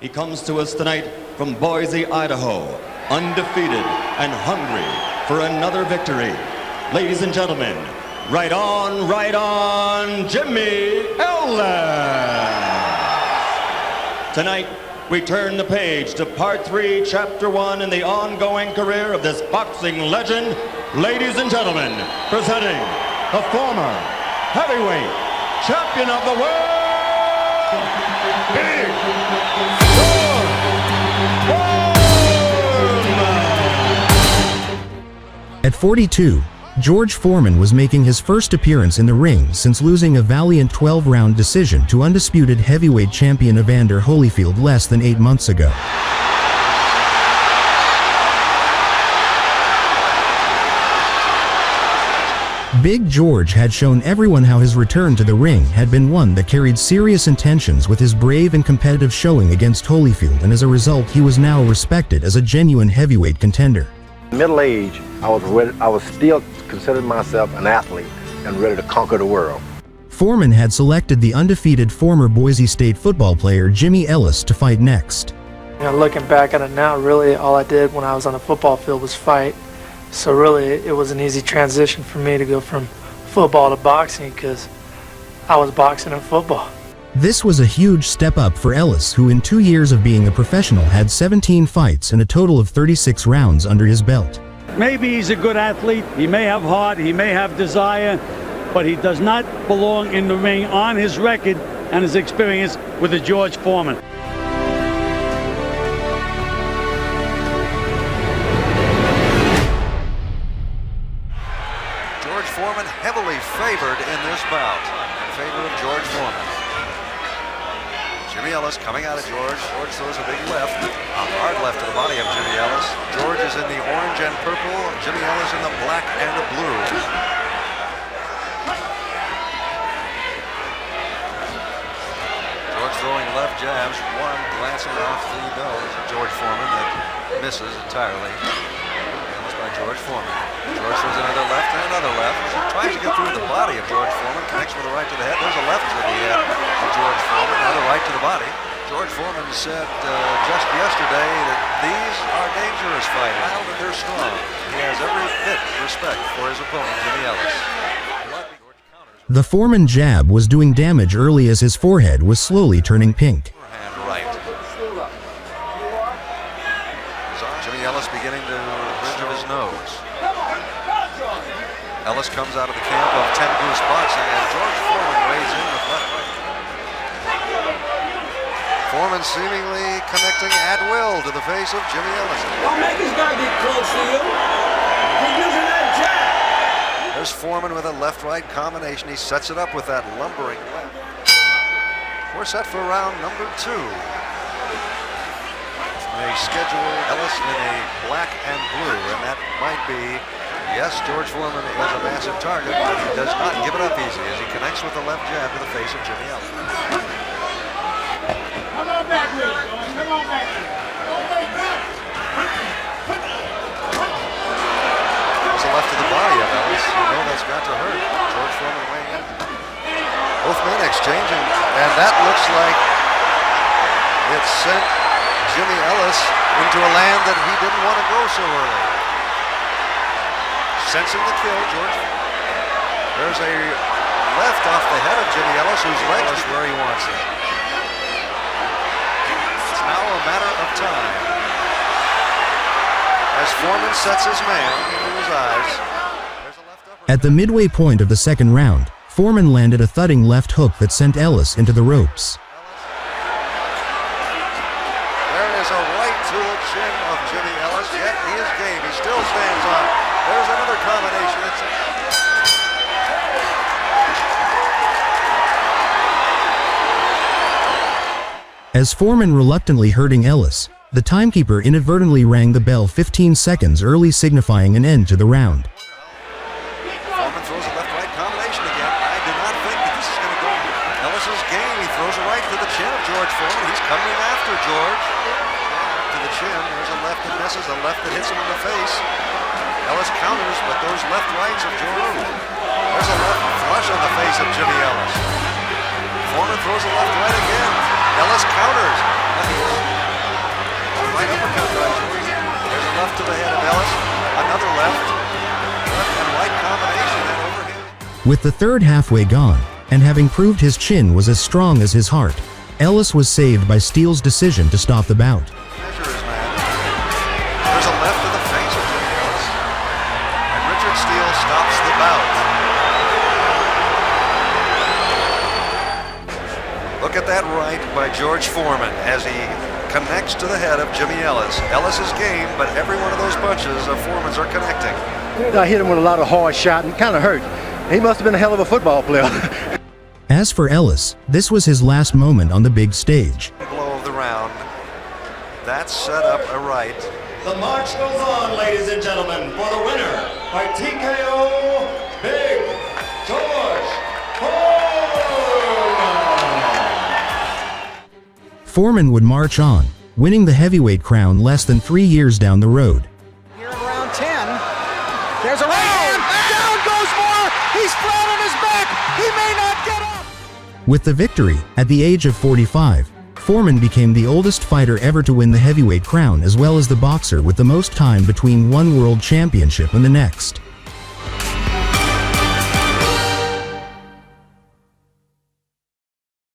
He comes to us tonight from Boise, Idaho, undefeated and hungry for another victory. Ladies and gentlemen, right on, Jimmy Ellis. Tonight, we turn the page to Part 3, Chapter 1 in the ongoing career of this boxing legend. Ladies and gentlemen, presenting the former heavyweight champion of the world, Big At 42, George Foreman was making his first appearance in the ring since losing a valiant 12-round decision to undisputed heavyweight champion Evander Holyfield less than 8 months ago. Big George had shown everyone how his return to the ring had been one that carried serious intentions with his brave and competitive showing against Holyfield, and as a result he was now respected as a genuine heavyweight contender. Middle age, I was still considering myself an athlete and ready to conquer the world. Foreman had selected the undefeated former Boise State football player Jimmy Ellis to fight next. You know, looking back at it now, really all I did when I was on the football field was fight. So really it was an easy transition for me to go from football to boxing because I was boxing and football. This was a huge step up for Ellis, who in 2 years of being a professional had 17 fights and a total of 36 rounds under his belt. Maybe he's a good athlete, he may have heart, he may have desire, but he does not belong in the ring on his record and his experience with the George Foreman. George Foreman heavily favored in this bout, in favor of George Foreman. Jimmy Ellis coming out of George. George throws a big left, a hard left to the body of Jimmy Ellis. George is in the orange and purple, Jimmy Ellis in the black and the blue. George throwing left jabs, one glancing off the nose of George Foreman that misses entirely. By George Foreman. George throws another left and another left. He tries to get through the body of George Foreman, connects with a right to the head. There's a left to the head of George Foreman, another right to the body. George Foreman said just yesterday that these are dangerous fights, loud and they're strong. He has every bit of respect for his opponent, Jimmy Ellis. The Foreman jab was doing damage early as his forehead was slowly turning pink. Hand right. Jimmy Ellis beginning to ridge of his nose. Ellis comes out of the camp of 10 Goose Boxing and George Foreman weighs in with left right. Foreman seemingly connecting at will to the face of Jimmy Ellis. Don't make this guy get close to you. He's using that jab. There's Foreman with a left-right combination. He sets it up with that lumbering left. We're set for round number 2. They schedule Ellis in a black and blue, and that might be, yes, George Foreman is a massive target, but he does not give it up easy as he connects with the left jab to the face of Jimmy Ellis. Come on back, Will. Come on back. There's a left to the body of Ellis. You know that's got to hurt. George Foreman weighing in. Both men exchanging, and that looks like it sent Jimmy Ellis into a land that he didn't want to go so early. Sensing the kill, George. There's a left off the head of Jimmy Ellis, whose legs is where he wants it. It's now a matter of time. As Foreman sets his man into his eyes. There's a left upper. At the midway point of the second round, Foreman landed a thudding left hook that sent Ellis into the ropes. A right to the chin of Jimmy Ellis, yet he is game. He still stands on. There's another combination. As Foreman reluctantly hurting Ellis, the timekeeper inadvertently rang the bell 15 seconds early, signifying an end to the round. Foreman throws a left-right combination again. I do not think that this is going to go. Ellis is game. He throws a right to the chin of George Foreman. He's coming after George. The chin. There's a left that misses, a left that hits him in the face. Ellis counters, but those left rights of George. There's a left flush on the face of Jimmy Ellis. Foreman throws a left right again. Ellis counters. With the third halfway gone, and having proved his chin was as strong as his heart, Ellis was saved by Steele's decision to stop the bout. Measure his man. There's a left to the face of Jimmy Ellis. And Richard Steele stops the bout. Look at that right by George Foreman as he connects to the head of Jimmy Ellis. Ellis is game, but every one of those punches of Foreman's are connecting. I hit him with a lot of hard shot and kind of hurt. He must have been a hell of a football player. As for Ellis, this was his last moment on the big stage. Blow of the round. That's set up a right. The march goes on, ladies and gentlemen, for the winner by TKO, Big George Foreman. Foreman would march on, winning the heavyweight crown less than 3 years down the road. Here in round 10, there's a right hand, down goes Moore, he's flat on his back, he may not get up. With the victory, at the age of 45, Foreman became the oldest fighter ever to win the heavyweight crown as well as the boxer with the most time between one world championship and the next.